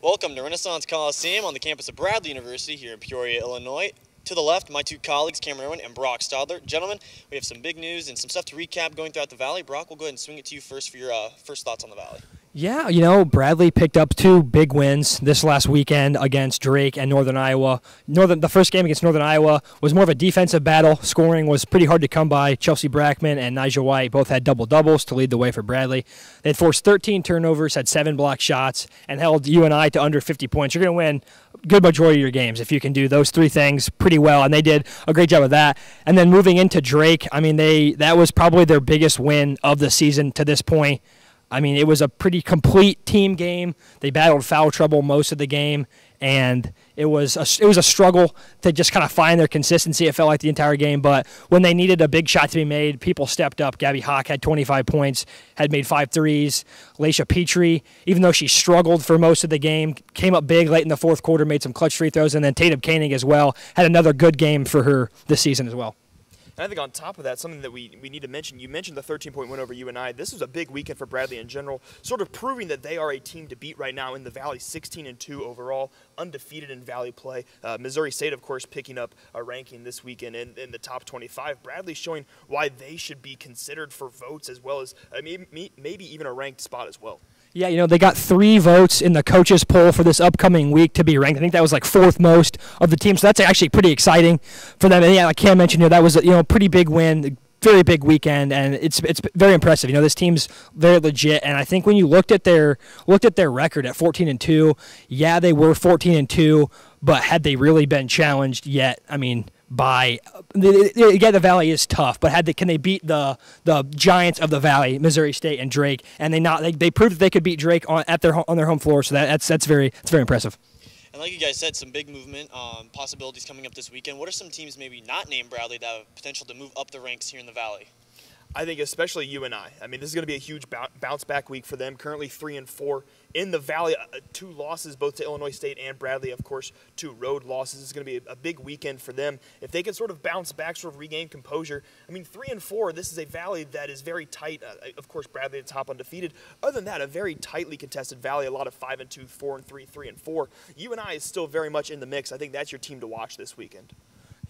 Welcome to Renaissance Coliseum on the campus of Bradley University here in Peoria, Illinois. To the left, my two colleagues, Cameron Irwin and Brock Stotler. Gentlemen, we have some big news and some stuff to recap going throughout the Valley. Brock, we'll go ahead and swing it to you first for your first thoughts on the Valley. Yeah, Bradley picked up two big wins this last weekend against Drake and Northern Iowa. The first game against Northern Iowa was more of a defensive battle. Scoring was pretty hard to come by. Chelsea Brackman and Nigel White both had double-doubles to lead the way for Bradley. They had forced 13 turnovers, had 7 blocked shots, and held UNI to under 50 points. You're going to win a good majority of your games if you can do those three things pretty well, and they did a great job of that. And then moving into Drake, that was probably their biggest win of the season to this point. It was a pretty complete team game. They battled foul trouble most of the game, and it was a struggle to just kind of find their consistency, it felt like, the entire game. But when they needed a big shot to be made, people stepped up. Gabby Hawk had 25 points, had made 5 threes. Laisha Petrie, even though she struggled for most of the game, came up big late in the fourth quarter, made some clutch free throws. And then Tatum Koenig as well had another good game for her this season as well. And I think on top of that, something that we need to mention, you mentioned the 13-point win over UNI. This was a big weekend for Bradley in general, sort of proving that they are a team to beat right now in the Valley, 16-2 overall, undefeated in Valley play. Missouri State, of course, picking up a ranking this weekend in the top 25. Bradley showing why they should be considered for votes as well as maybe even a ranked spot as well. Yeah, they got 3 votes in the coaches poll for this upcoming week to be ranked. I think that was like 4th most of the team, so that's actually pretty exciting for them. And yeah, like Cam mentioned, that was a pretty big win, very big weekend, and it's very impressive. This team's very legit, and I think when you looked at their record at 14-2, yeah, they were 14-2, but had they really been challenged yet? The Valley is tough, but can they beat the giants of the Valley, Missouri State and Drake? And they proved that they could beat Drake on their home floor. So that's very impressive. And like you guys said, some big movement possibilities coming up this weekend. What are some teams maybe not named Bradley that have potential to move up the ranks here in the Valley? I think especially UNI. This is going to be a huge bounce back week for them. Currently 3-4 in the Valley, 2 losses both to Illinois State and Bradley. Of course, 2 road losses. It's going to be a big weekend for them. If they can sort of bounce back, sort of regain composure. 3-4. This is a Valley that is very tight. Of course, Bradley at the top, undefeated. Other than that, a very tightly contested Valley. A lot of 5-2, 4-3, 3-4. UNI is still very much in the mix. I think that's your team to watch this weekend.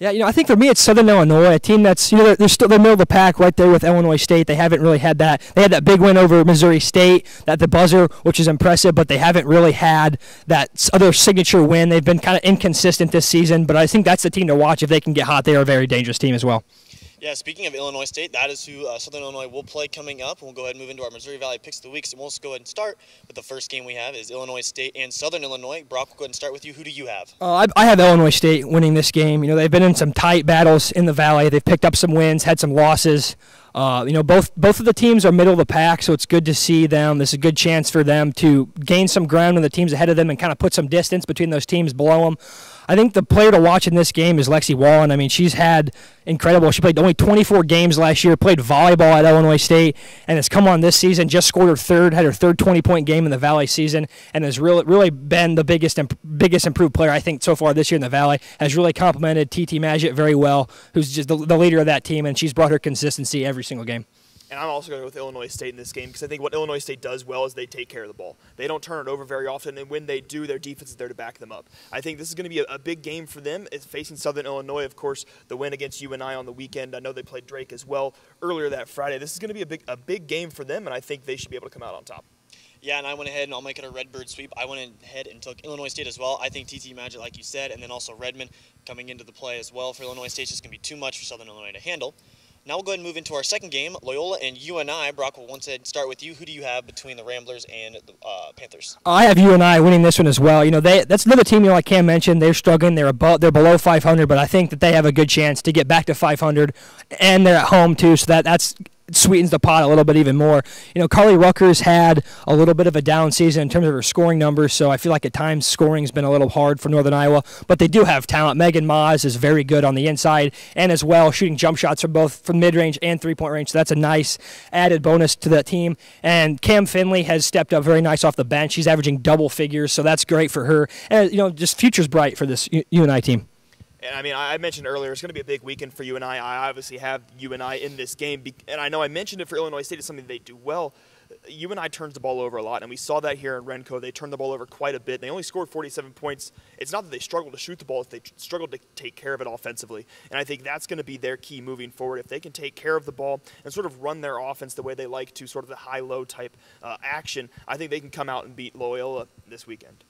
Yeah, I think for me it's Southern Illinois, a team that's, they're still the middle of the pack right there with Illinois State. They haven't really had that. They had that big win over Missouri State at the buzzer, which is impressive, but they haven't really had that other signature win. They've been kind of inconsistent this season, but I think that's the team to watch. If they can get hot, they are a very dangerous team as well. Yeah, speaking of Illinois State, that is who Southern Illinois will play coming up. We'll go ahead and move into our Missouri Valley Picks of the Week. So we'll just go ahead and start with the first game we have is Illinois State and Southern Illinois. Brock, we'll go ahead and start with you. Who do you have? I have Illinois State winning this game. They've been in some tight battles in the Valley. They've picked up some wins, had some losses. Both of the teams are middle of the pack, so it's good to see them. This is a good chance for them to gain some ground on the teams ahead of them and kind of put some distance between those teams below them. I think the player to watch in this game is Lexi Wallen. She's had incredible. She played only 24 games last year, played volleyball at Illinois State, and has come on this season, just scored had her third 20-point game in the Valley season, and has really been the biggest improved player, I think, so far this year in the Valley. Has really complimented TT Magid very well, who's just the leader of that team, and she's brought her consistency every single game. And I'm also going to go with Illinois State in this game because I think what Illinois State does well is they take care of the ball. They don't turn it over very often, and when they do, their defense is there to back them up. I think this is going to be a big game for them. It's facing Southern Illinois, of course, the win against UNI on the weekend. I know they played Drake as well earlier that Friday. This is going to be a big game for them, and I think they should be able to come out on top. Yeah, and I went ahead and I'll make it a Redbird sweep. I went ahead and took Illinois State as well. I think TT Magid, like you said, and then also Redmond coming into the play as well for Illinois State is just going to be too much for Southern Illinois to handle. Now we'll go ahead and move into our second game, Loyola and UNI. Brock, we'll once again start with you. Who do you have between the Ramblers and the Panthers? I have UNI winning this one as well. That's another team, like Cam mentioned, they're struggling. They're below 500, but I think that they have a good chance to get back to 500, and they're at home too, so that's sweetens the pot a little bit even more. Carly Rucker's had a little bit of a down season in terms of her scoring numbers, so I feel like at times scoring's been a little hard for Northern Iowa, but they do have talent. Megan Maas is very good on the inside and as well shooting jump shots from mid-range and three-point range, so that's a nice added bonus to that team. And Cam Finley has stepped up very nice off the bench. She's averaging double figures, so that's great for her. And, just future's bright for this UNI team. And I mentioned earlier, it's going to be a big weekend for UNI. I obviously have UNI in this game, and I know I mentioned it for Illinois State. It's something they do well. UNI turns the ball over a lot, and we saw that here in Renko. They turned the ball over quite a bit. They only scored 47 points. It's not that they struggled to shoot the ball, it's they struggled to take care of it offensively. And I think that's going to be their key moving forward. If they can take care of the ball and sort of run their offense the way they like to, sort of the high-low type action, I think they can come out and beat Loyola this weekend.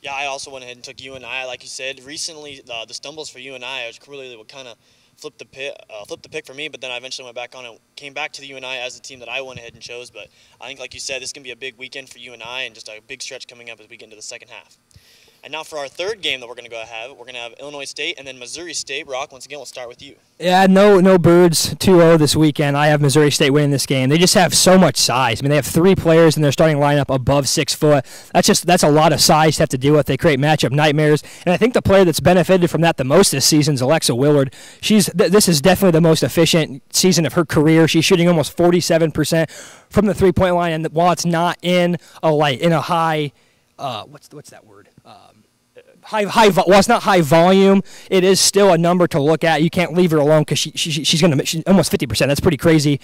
Yeah, I also went ahead and took UNI. Like you said, recently the stumbles for UNI really what kind of flipped the pick for me, but then I eventually went back on and came back to the UNI as the team that I went ahead and chose. But I think, like you said, this is going to be a big weekend for UNI and just a big stretch coming up as we get into the second half. And now for our third game that we're going to we're going to have Illinois State and then Missouri State. Brock, once again, we'll start with you. Yeah, no Birds 2-0 this weekend. I have Missouri State winning this game. They just have so much size. I mean, they have 3 players in their starting lineup above 6 foot. That's a lot of size to have to deal with. They create matchup nightmares. And I think the player that's benefited from that the most this season is Alexa Willard. This is definitely the most efficient season of her career. She's shooting almost 47% from the 3-point line, and while it's not in a high what's that word? Well, it's not high volume. It is still a number to look at. You can't leave her alone because she's almost 50%. That's pretty crazy.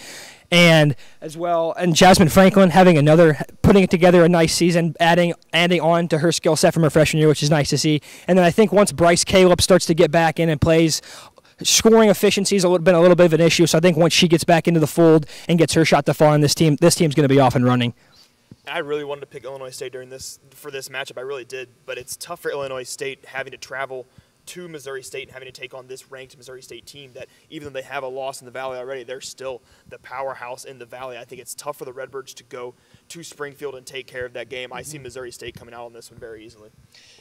And as well, and Jasmine Franklin putting it together a nice season, adding on to her skill set from her freshman year, which is nice to see. And then I think once Bryce Caleb starts to get back in and plays, scoring efficiency has been a little bit of an issue. So I think once she gets back into the fold and gets her shot to fall on this team's going to be off and running. I really wanted to pick Illinois State for this matchup. I really did, but it's tough for Illinois State having to travel to Missouri State and having to take on this ranked Missouri State team that, even though they have a loss in the Valley already, they're still the powerhouse in the Valley. I think it's tough for the Redbirds to go to Springfield and take care of that game. I see Missouri State coming out on this one very easily.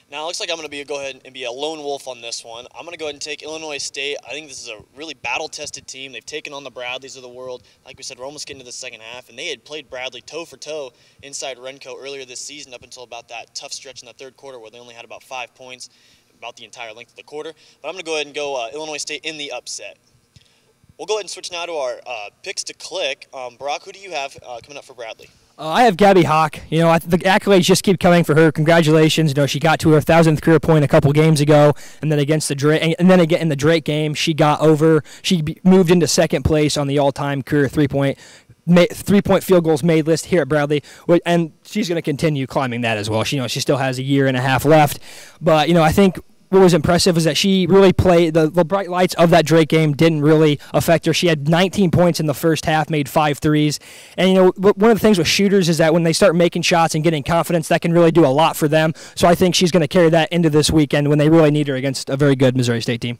Now, it looks like I'm going to go ahead and be a lone wolf on this one. I'm going to go ahead and take Illinois State. I think this is a really battle-tested team. They've taken on the Bradleys of the world. Like we said, we're almost getting to the second half, and they had played Bradley toe-for-toe inside Renko earlier this season up until about that tough stretch in the third quarter where they only had about 5 points, about the entire length of the quarter. But I'm going to go ahead and go Illinois State in the upset. We'll go ahead and switch now to our picks to click. Brock, who do you have coming up for Bradley? I have Gabby Hawk. The accolades just keep coming for her. Congratulations. She got to her 1,000th career point a couple games ago, and then against the Drake, and then again in the Drake game, she moved into second place on the all-time career three-point field goals made list here at Bradley, and she's going to continue climbing that as well. She still has a year and a half left, but I think what was impressive is that she really played the bright lights of that Drake game didn't really affect her. She had 19 points in the first half, made 5 threes. And one of the things with shooters is that when they start making shots and getting confidence, that can really do a lot for them. So I think she's going to carry that into this weekend when they really need her against a very good Missouri State team.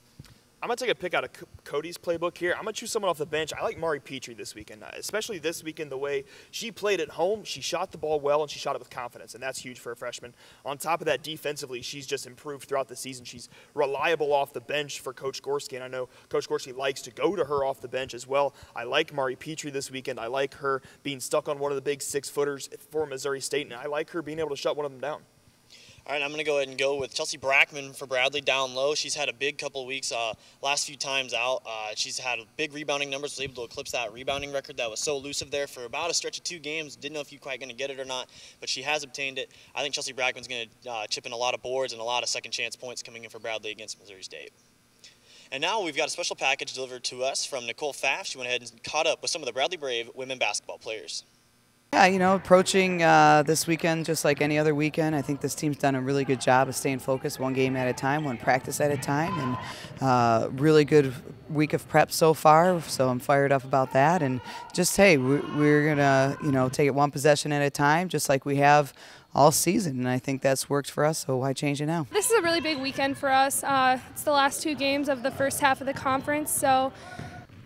I'm going to take a pick out of Cody's playbook here. I'm going to choose someone off the bench. I like Mari Petrie this weekend, especially this weekend, the way she played at home. She shot the ball well, and she shot it with confidence, and that's huge for a freshman. On top of that, defensively, she's just improved throughout the season. She's reliable off the bench for Coach Gorski, and I know Coach Gorski likes to go to her off the bench as well. I like Mari Petrie this weekend. I like her being stuck on one of the big 6-footers for Missouri State, and I like her being able to shut one of them down. All right, I'm going to go ahead and go with Chelsea Brackman for Bradley down low. She's had a big couple of weeks last few times out. She's had big rebounding numbers, was able to eclipse that rebounding record that was so elusive there for about a stretch of 2 games. Didn't know if you're quite going to get it or not, but she has obtained it. I think Chelsea Brackman's going to chip in a lot of boards and a lot of second chance points coming in for Bradley against Missouri State. And now we've got a special package delivered to us from Nicole Pfaff. She went ahead and caught up with some of the Bradley Brave women basketball players. Yeah, approaching this weekend just like any other weekend. I think this team's done a really good job of staying focused one game at a time, one practice at a time, and really good week of prep so far, so I'm fired up about that. And just, hey, we're going to, take it one possession at a time just like we have all season, and I think that's worked for us, so why change it now? This is a really big weekend for us. It's the last 2 games of the first half of the conference, so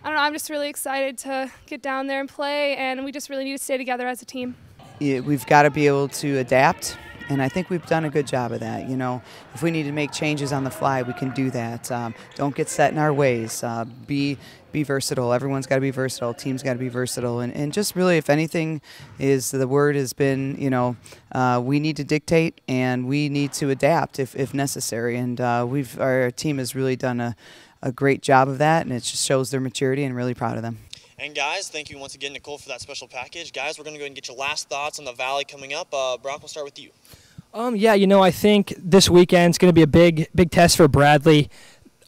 I don't know, I'm just really excited to get down there and play, and we just really need to stay together as a team. Yeah, we've got to be able to adapt, and I think we've done a good job of that. If we need to make changes on the fly, we can do that. Don't get set in our ways. Be versatile. Everyone's got to be versatile. Team's got to be versatile. And just really, if anything, the word has been, we need to dictate and we need to adapt if necessary. And our team has really done a great job of that, and it just shows their maturity, and really proud of them. And guys, thank you once again, Nicole, for that special package. Guys, we're going to go ahead and get your last thoughts on the Valley coming up. Brock, we'll start with you. I think this weekend's going to be a big test for Bradley.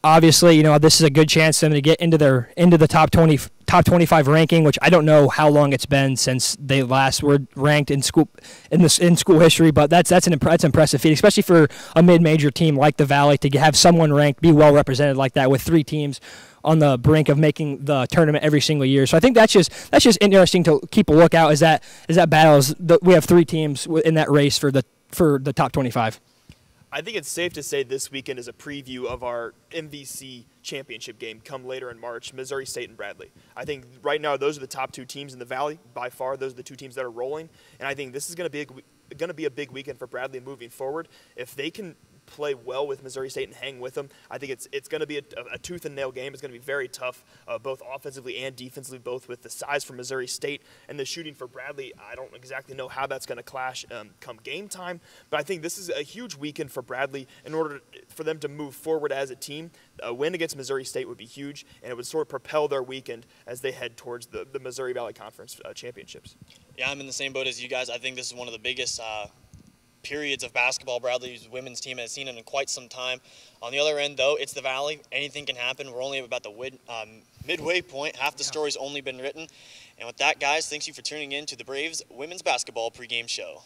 Obviously, this is a good chance for them to get into the top 25 ranking, which I don't know how long it's been since they last were ranked in school history, but that's an impressive feat, especially for a mid-major team like the Valley to have someone ranked, be well represented like that with 3 teams on the brink of making the tournament every single year. So I think that's just interesting to keep a lookout. Is that battle? We have 3 teams in that race for the top 25. I think it's safe to say this weekend is a preview of our MVC championship game come later in March, Missouri State and Bradley. I think right now those are the top 2 teams in the Valley. By far, those are the 2 teams that are rolling. And I think this is going to be a big weekend for Bradley moving forward. If they can play well with Missouri State and hang with them, I think it's going to be a tooth and nail game. It's going to be very tough, both offensively and defensively, both with the size for Missouri State and the shooting for Bradley. I don't exactly know how that's going to clash come game time, but I think this is a huge weekend for Bradley in order for them to move forward as a team. A win against Missouri State would be huge, and it would sort of propel their weekend as they head towards the Missouri Valley Conference championships. Yeah, I'm in the same boat as you guys. I think this is one of the biggest periods of basketball Bradley's women's team has seen in quite some time. On the other end, though, it's the Valley. Anything can happen. We're only about the midway point. Half the story's only been written. And with that, guys, thanks you for tuning in to the Braves Women's Basketball pregame show.